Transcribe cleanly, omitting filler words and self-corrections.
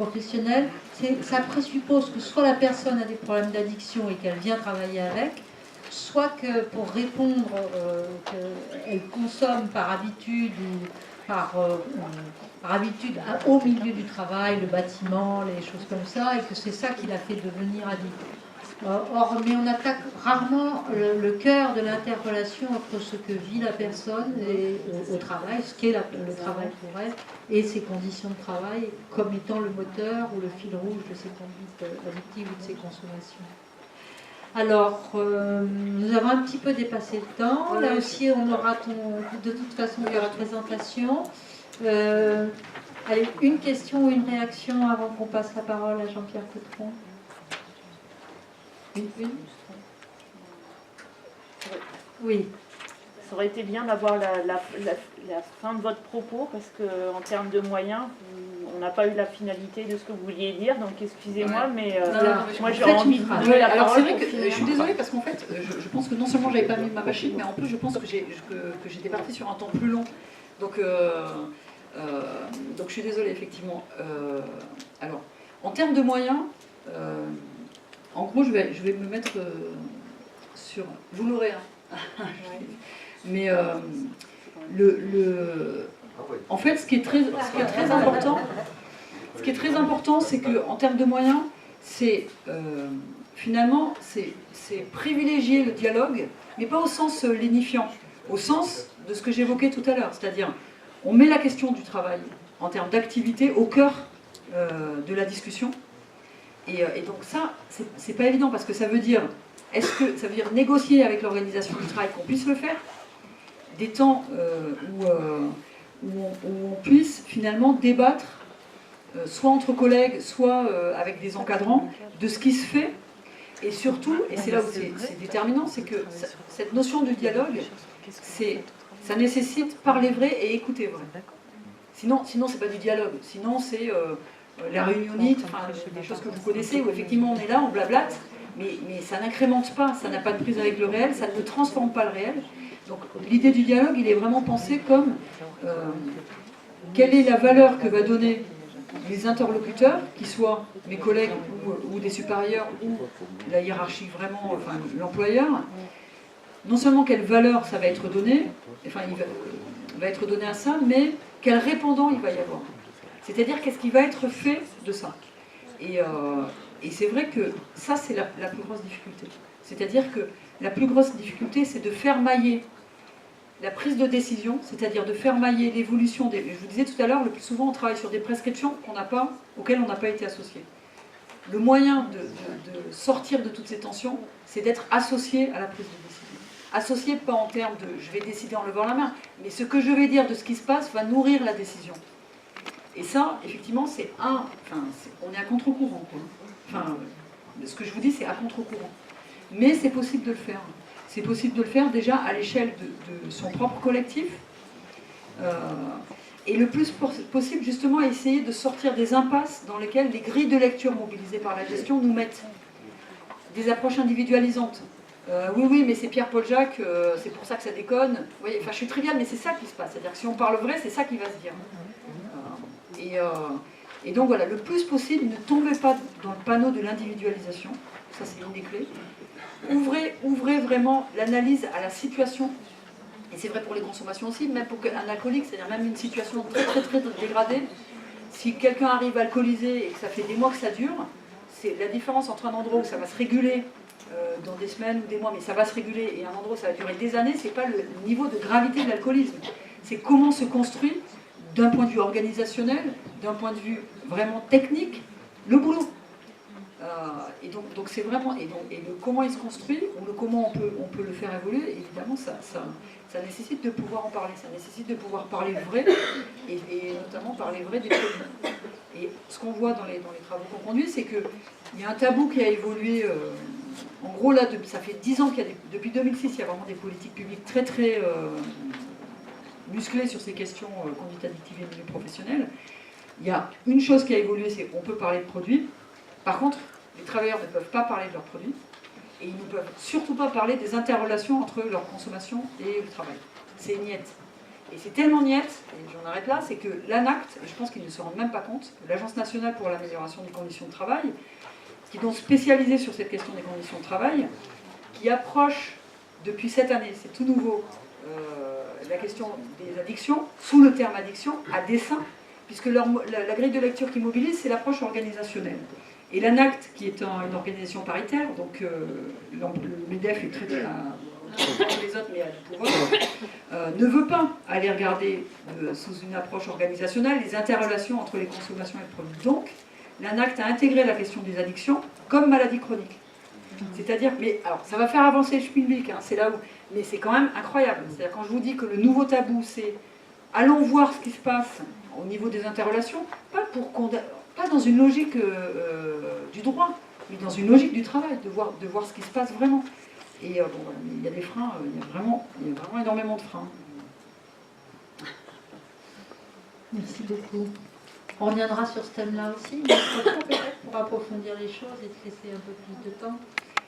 professionnel, ça présuppose que soit la personne a des problèmes d'addiction et qu'elle vient travailler avec, soit que pour répondre, qu'elle consomme par habitude ou par habitude au milieu du travail, le bâtiment, les choses comme ça, et que c'est ça qui l'a fait devenir addict. Or, mais on attaque rarement le cœur de l'interrelation entre ce que vit la personne et, au travail, ce qu'est le travail pour elle, et ses conditions de travail comme étant le moteur ou le fil rouge de ses conduites addictives ou de ses consommations. Alors, nous avons un petit peu dépassé le temps. Là aussi, on aura de toute façon, il y aura présentation. Allez, une question ou une réaction avant qu'on passe la parole à Jean-Pierre Coutron. Une. Oui. Ça aurait été bien d'avoir la fin de votre propos, parce qu'en termes de moyens, on n'a pas eu la finalité de ce que vous vouliez dire, donc excusez-moi, mais moi j'ai envie de donner la parole. Alors c'est vrai que je suis désolée, parce qu'en fait, je pense que non seulement j'avais pas mis ma machine, mais en plus je pense que j'étais partie sur un temps plus long. Donc je suis désolée, effectivement. Alors, en termes de moyens, en gros, je vais me mettre sur... Vous l'aurez, hein. Mais en fait, ce qui est très important, c'est qu'en termes de moyens, c'est finalement, c'est privilégier le dialogue, mais pas au sens lénifiant, au sens de ce que j'évoquais tout à l'heure, c'est-à-dire on met la question du travail en termes d'activité au cœur de la discussion. Et donc ça, c'est pas évident, parce que ça veut dire, ça veut dire négocier avec l'organisation du travail qu'on puisse le faire, des temps où on puisse finalement débattre, soit entre collègues, soit avec des encadrants, de ce qui se fait. Et surtout, et c'est là où c'est déterminant, c'est que cette notion du dialogue, ça nécessite parler vrai et écouter vrai. Sinon c'est pas du dialogue, sinon c'est la réunionite, enfin, des choses que vous connaissez, où effectivement on est là, on blablate, mais ça n'incrémente pas, ça n'a pas de prise avec le réel, ça ne transforme pas le réel. Donc l'idée du dialogue, il est vraiment pensé comme quelle est la valeur que va donner les interlocuteurs, qui soient mes collègues ou des supérieurs, ou la hiérarchie vraiment, enfin l'employeur. Non seulement quelle valeur ça va être donné, enfin il va être donné à ça, mais quel répondant il va y avoir. C'est-à-dire qu'est-ce qui va être fait de ça. Et c'est vrai que ça, c'est la plus grosse difficulté. C'est-à-dire que la plus grosse difficulté, c'est de faire mailler la prise de décision, c'est-à-dire de faire mailler l'évolution des... Je vous disais tout à l'heure, le plus souvent, on travaille sur des prescriptions auxquelles on n'a pas été associé. Le moyen de sortir de toutes ces tensions, c'est d'être associé à la prise de décision. Associé, pas en termes de « je vais décider en levant la main », mais ce que je vais dire de ce qui se passe va nourrir la décision. Et ça, effectivement, on est à contre-courant, quoi. Enfin, ce que je vous dis, c'est à contre-courant. Mais c'est possible de le faire. C'est possible de le faire déjà à l'échelle de son propre collectif. Et le plus possible, justement, à essayer de sortir des impasses dans lesquelles les grilles de lecture mobilisées par la gestion nous mettent. Des approches individualisantes. Oui, mais c'est Pierre-Paul Jacques, c'est pour ça que ça déconne. Vous voyez, enfin, je suis triviale, mais c'est ça qui se passe. C'est-à-dire que si on parle vrai, c'est ça qui va se dire. Et donc voilà, le plus possible, ne tombez pas dans le panneau de l'individualisation. Ça, c'est une des clés. Ouvrez vraiment l'analyse à la situation. Et c'est vrai pour les consommations aussi, même pour un alcoolique, c'est-à-dire même une situation très dégradée. Si quelqu'un arrive alcoolisé et que ça fait des mois que ça dure, c'est la différence entre un endroit où ça va se réguler dans des semaines ou des mois, mais ça va se réguler, et un endroit où ça va durer des années, c'est pas le niveau de gravité de l'alcoolisme. C'est comment se construit, d'un point de vue organisationnel, d'un point de vue vraiment technique, le boulot. Et donc c'est vraiment, et le comment il se construit, ou le comment on peut le faire évoluer, évidemment ça nécessite de pouvoir en parler, ça nécessite de pouvoir parler vrai, et notamment parler vrai des produits. Et ce qu'on voit dans les travaux qu'on conduit, c'est qu'il y a un tabou qui a évolué, en gros là, ça fait 10 ans depuis 2006, il y a vraiment des politiques publiques très musclées sur ces questions conduite addictive et milieu professionnel. Il y a une chose qui a évolué, c'est qu'on peut parler de produits. Par contre, les travailleurs ne peuvent pas parler de leurs produits, et ils ne peuvent surtout pas parler des interrelations entre leur consommation et le travail. C'est niette. Et c'est tellement niette, et j'en arrête là, c'est que l'ANACT, et je pense qu'ils ne se rendent même pas compte, l'Agence nationale pour l'amélioration des conditions de travail, qui est donc spécialisée sur cette question des conditions de travail, qui approche depuis cette année, c'est tout nouveau, la question des addictions, sous le terme addiction, à dessein, puisque la grille de lecture qui mobilise, c'est l'approche organisationnelle. Et l'ANACT, qui est une organisation paritaire, donc le MEDEF est très les autres, mais à du pouvoir, ne veut pas aller regarder sous une approche organisationnelle les interrelations entre les consommations et le produit. Donc, l'ANACT a intégré la question des addictions comme maladie chronique. C'est-à-dire, mais alors ça va faire avancer le Schmilblick, hein, c'est là où, mais c'est quand même incroyable. C'est-à-dire quand je vous dis que le nouveau tabou, c'est allons voir ce qui se passe au niveau des interrelations, pas dans une logique du droit, mais dans une logique du travail, de voir ce qui se passe vraiment. Et bon, voilà, il y a des freins, il y a vraiment énormément de freins. Merci beaucoup. On reviendra sur ce thème-là aussi, mais peut-être pour approfondir les choses et te laisser un peu plus de temps.